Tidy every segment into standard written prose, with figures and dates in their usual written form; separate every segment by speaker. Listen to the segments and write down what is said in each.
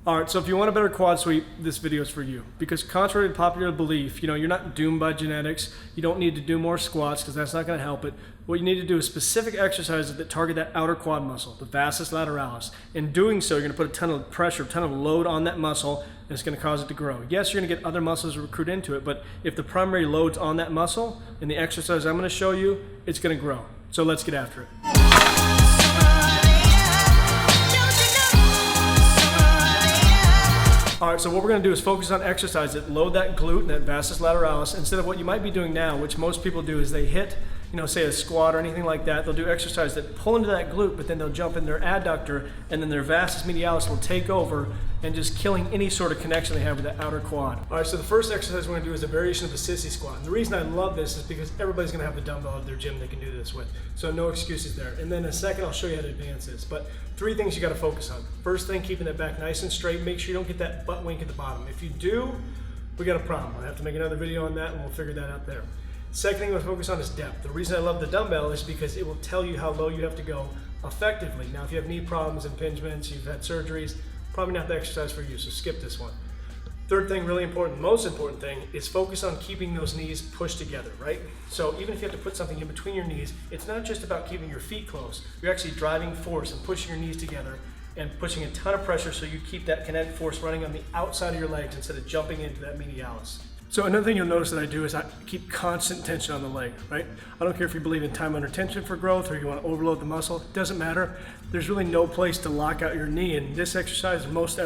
Speaker 1: All right, so if you want a better quad sweep, this video is for you. Because contrary to popular belief, you're not doomed by genetics. You don't need to do more squats because that's not going to help it. What you need to do is specific exercises that target that outer quad muscle, the Vastus Lateralis. In doing so, you're going to put a ton of pressure, a ton of load on that muscle, and it's going to cause it to grow. Yes, you're going to get other muscles to recruit into it, but if the primary load's on that muscle, in the exercise I'm going to show you, it's going to grow. So let's get after it. All right, so what we're going to do is focus on exercise that load that glute and that Vastus Lateralis instead of what you might be doing now, which most people do is they hit, say a squat or anything like that. They'll do exercise that pull into that glute, but then they'll jump in their adductor and then their Vastus medialis will take over and just killing any sort of connection they have with that outer quad. All right, so the first exercise we're going to do is a variation of the Sissy Squat. And the reason I love this is because everybody's going to have the dumbbell at their gym they can do this with. So no excuses there. And then in a second, I'll show you how to advance this. But 3 things you got to focus on. First thing, keeping that back nice and straight. Make sure you don't get that butt wink at the bottom. If you do, we got a problem. I'll have to make another video on that and we'll figure that out there. Second thing we'll focus on is depth. The reason I love the dumbbell is because it will tell you how low you have to go effectively. Now, if you have knee problems, impingements, you've had surgeries, probably not the exercise for you, so skip this one. Third thing, really important, most important thing, is focus on keeping those knees pushed together, right? So even if you have to put something in between your knees, it's not just about keeping your feet close. You're actually driving force and pushing your knees together and pushing a ton of pressure so you keep that kinetic force running on the outside of your legs instead of jumping into that medialis. So another thing you'll notice that I do is I keep constant tension on the leg, right? I don't care if you believe in time under tension for growth or you want to overload the muscle, it doesn't matter. There's really no place to lock out your knee in this exercise, most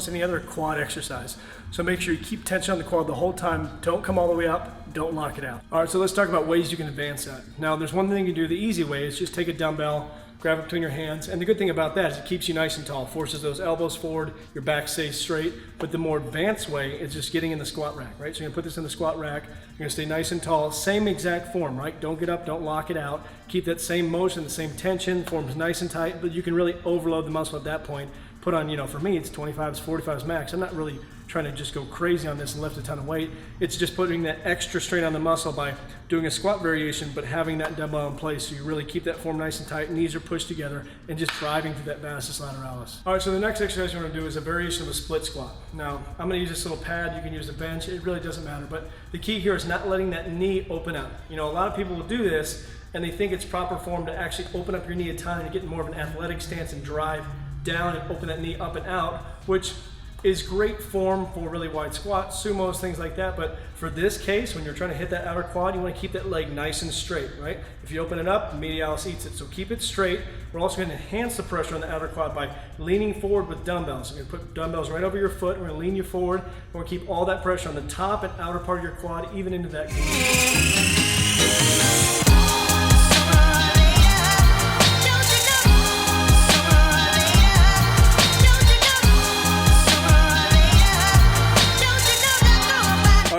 Speaker 1: any other quad exercise. So make sure you keep tension on the quad the whole time. Don't come all the way up, don't lock it out. All right, so let's talk about ways you can advance that. Now there's one thing you do the easy way is just take a dumbbell, grab it between your hands, and the good thing about that is it keeps you nice and tall, forces those elbows forward, your back stays straight, but the more advanced way is just getting in the squat rack, right? So you're gonna put this in the squat rack, you're gonna stay nice and tall, same exact form, right? Don't get up, don't lock it out, keep that same motion, the same tension, forms nice and tight, but you can really overload the muscle at that point. Put on, for me, it's 25s, 45s max. I'm not really trying to just go crazy on this and lift a ton of weight. It's just putting that extra strain on the muscle by doing a squat variation, but having that dumbbell in place so you really keep that form nice and tight, knees are pushed together, and just driving through that Vastus Lateralis. All right, so the next exercise we're gonna do is a variation of a split squat. Now, I'm gonna use this little pad, you can use a bench, it really doesn't matter, but the key here is not letting that knee open up. A lot of people will do this, and they think it's proper form to actually open up your knee a ton and get more of an athletic stance and drive down and open that knee up and out, which is great form for really wide squats, sumos, things like that. But for this case, when you're trying to hit that outer quad, you want to keep that leg nice and straight, right? If you open it up, the medialis eats it. So keep it straight. We're also going to enhance the pressure on the outer quad by leaning forward with dumbbells. So we're going to put dumbbells right over your foot. We're going to lean you forward. We're going to keep all that pressure on the top and outer part of your quad, even into that glute.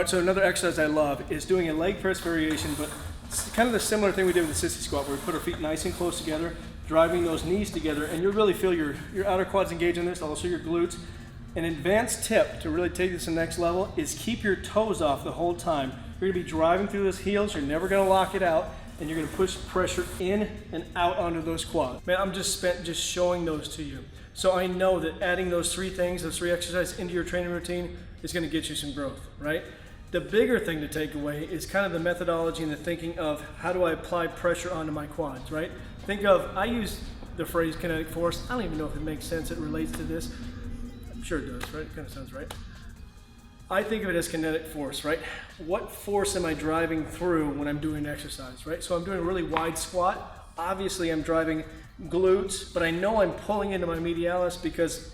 Speaker 1: So another exercise I love is doing a leg press variation, but it's kind of the similar thing we did with the Sissy Squat, where we put our feet nice and close together, driving those knees together, and you'll really feel your outer quads engage in this, also your glutes. An advanced tip to really take this to the next level is keep your toes off the whole time. You're gonna be driving through those heels, you're never gonna lock it out, and you're gonna push pressure in and out onto those quads. Man, I'm just spent just showing those to you. So I know that adding those 3 things, those 3 exercises into your training routine is gonna get you some growth, right? The bigger thing to take away is kind of the methodology and the thinking of how do I apply pressure onto my quads, right? I use the phrase kinetic force. I don't even know if it makes sense, it relates to this. I'm sure it does, right? It kind of sounds right. I think of it as kinetic force, right? What force am I driving through when I'm doing exercise, right? So I'm doing a really wide squat. Obviously I'm driving glutes, but I know I'm pulling into my medialis because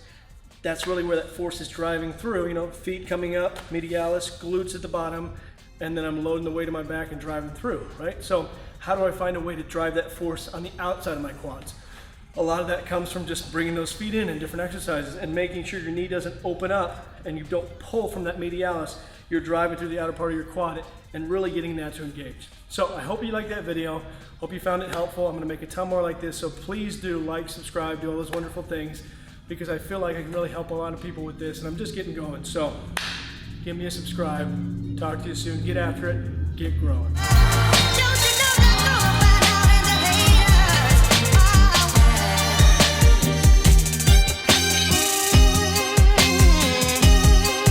Speaker 1: that's really where that force is driving through, feet coming up, medialis, glutes at the bottom, and then I'm loading the weight of my back and driving through, right? So how do I find a way to drive that force on the outside of my quads? A lot of that comes from just bringing those feet in different exercises and making sure your knee doesn't open up and you don't pull from that medialis. You're driving through the outer part of your quad and really getting that to engage. So I hope you liked that video. Hope you found it helpful. I'm gonna make a ton more like this, so please do like, subscribe, do all those wonderful things, because I feel like I can really help a lot of people with this, and I'm just getting going. So give me a subscribe, talk to you soon, get after it, get growing.